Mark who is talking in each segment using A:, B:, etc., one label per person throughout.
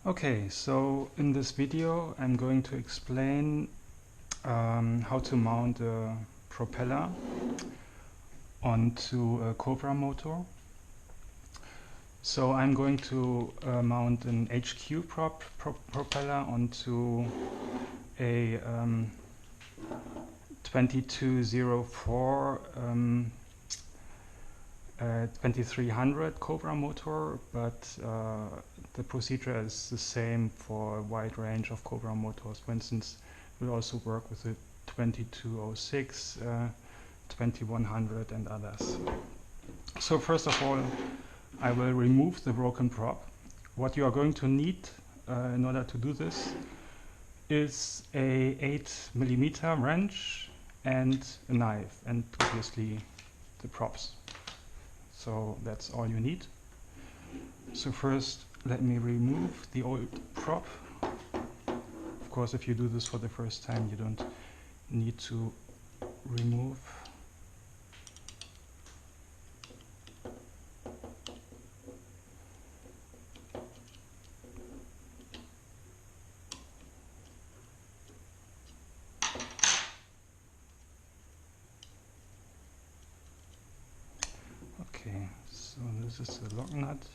A: Okay, so in this video I'm going to explain how to mount a propeller onto a Cobra motor. So I'm going to mount an HQProp propeller onto a 2204-2300 Cobra motor, but the procedure is the same for a wide range of Cobra motors. For instance, we'll also work with the 2206, 2100 and others. So first of all, I will remove the broken prop. What you are going to need in order to do this is a 8mm wrench and a knife, and obviously the props. So that's all you need. So first let me remove the old prop. Of course, if you do this for the first time, you don't need to remove. Okay, so this is the lock nut.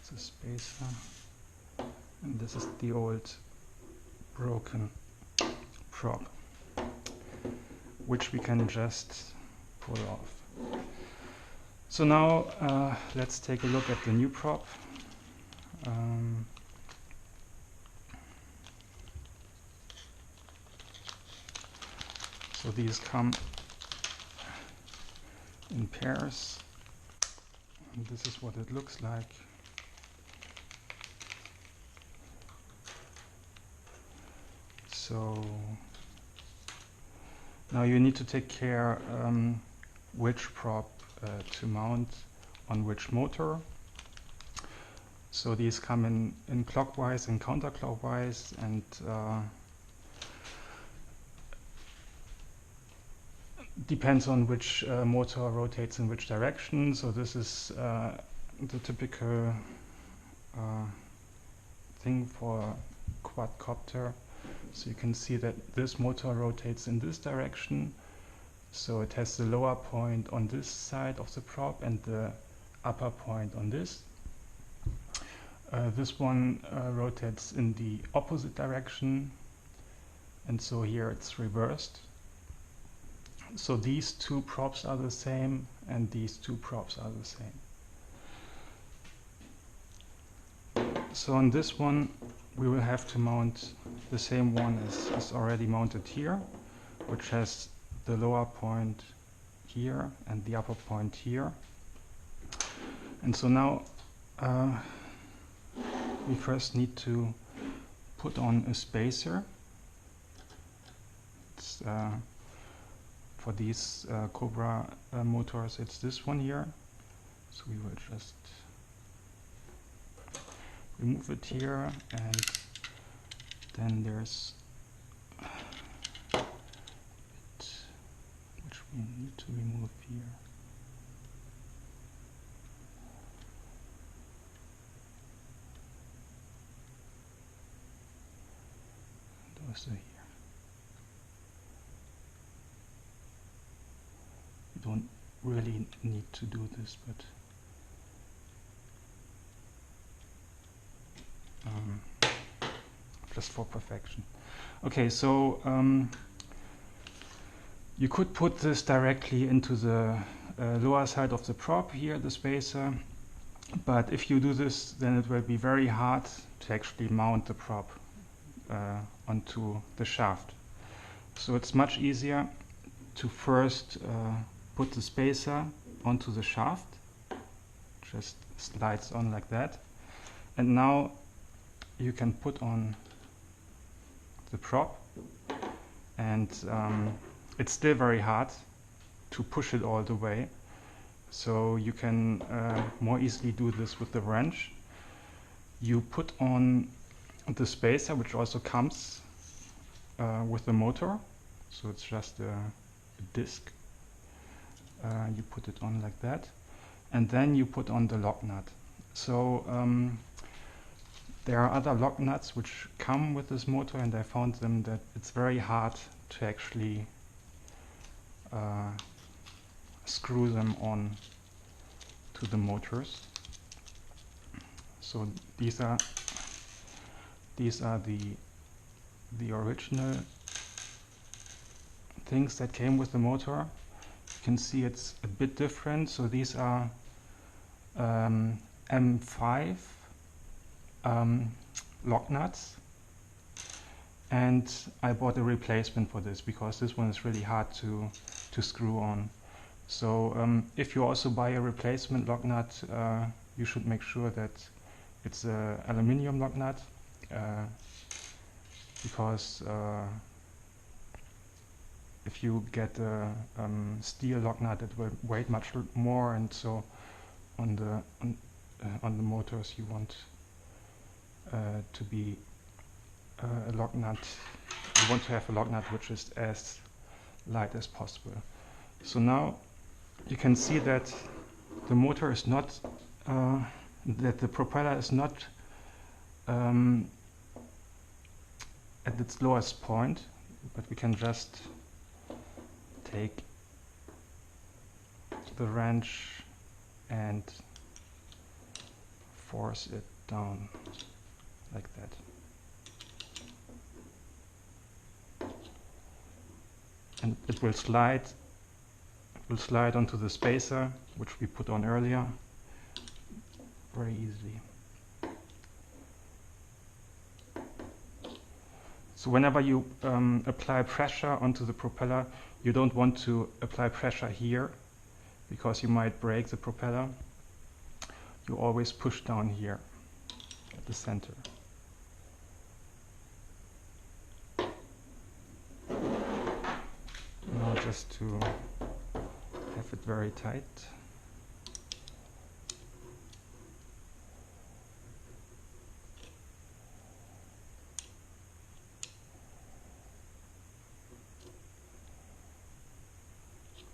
A: It's a spacer. And this is the old broken prop, which we can just pull off. So now let's take a look at the new prop. So these come in pairs, and this is what it looks like. So now you need to take care which prop to mount on which motor. So these come in clockwise and counterclockwise, and depends on which motor rotates in which direction. So this is the typical thing for a quadcopter. So you can see that this motor rotates in this direction. So it has the lower point on this side of the prop and the upper point on this. This one rotates in the opposite direction, and so here it's reversed. So these two props are the same, and these two props are the same. So on this one we will have to mount the same one as already mounted here, which has the lower point here and the upper point here. And so now we first need to put on a spacer. It's, for these Cobra motors, it's this one here. So we will just remove it here, and then there's it which we need to remove here. And also here. You don't really need to do this, but just for perfection. Okay, so you could put this directly into the lower side of the prop here, the spacer, but if you do this, then it will be very hard to actually mount the prop onto the shaft. So it's much easier to first put the spacer onto the shaft. Just slides on like that, and now you can put on the prop, and it's still very hard to push it all the way, so you can more easily do this with the wrench. You put on the spacer, which also comes with the motor, so it's just a disc. You put it on like that, and then you put on the lock nut. So there are other lock nuts which come with this motor, and I found them that it's very hard to actually screw them on to the motors. So these are the original things that came with the motor. You can see it's a bit different. So these are M5 lock nuts, and I bought a replacement for this because this one is really hard to screw on. So if you also buy a replacement lock nut, you should make sure that it's an aluminium lock nut, because if you get a steel lock nut, it will weigh much more, and so on the motors you want to be a lock nut. You want to have a lock nut which is as light as possible. So now you can see that the motor is not, that the propeller is not at its lowest point, but we can just take the wrench and force it down like that. And it will slide onto the spacer, which we put on earlier, very easily. So whenever you apply pressure onto the propeller, you don't want to apply pressure here, because you might break the propeller. You always push down here at the center. Now just to have it very tight.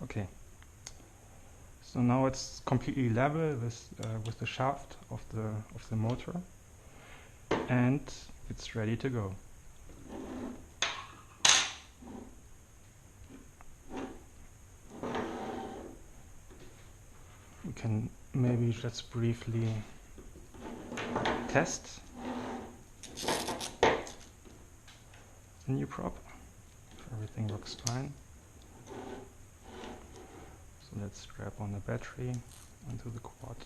A: Okay. So now it's completely level with the shaft of the motor, and it's ready to go. We can maybe just briefly test the new prop if everything looks fine. So let's strap on the battery onto the quad.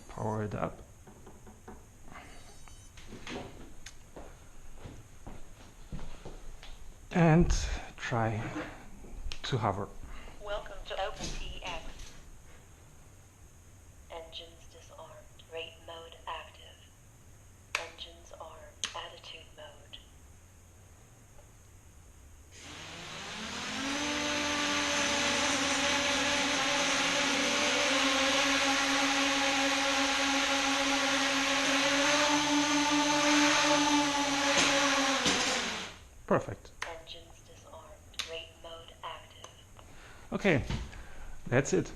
A: Power it up. And try to hover.
B: Welcome to OpenTX. Engines disarmed. Rate mode active. Engines armed. Attitude mode.
A: Perfect.
B: Engines disarmed. Rate mode active.
A: Okay, that's it.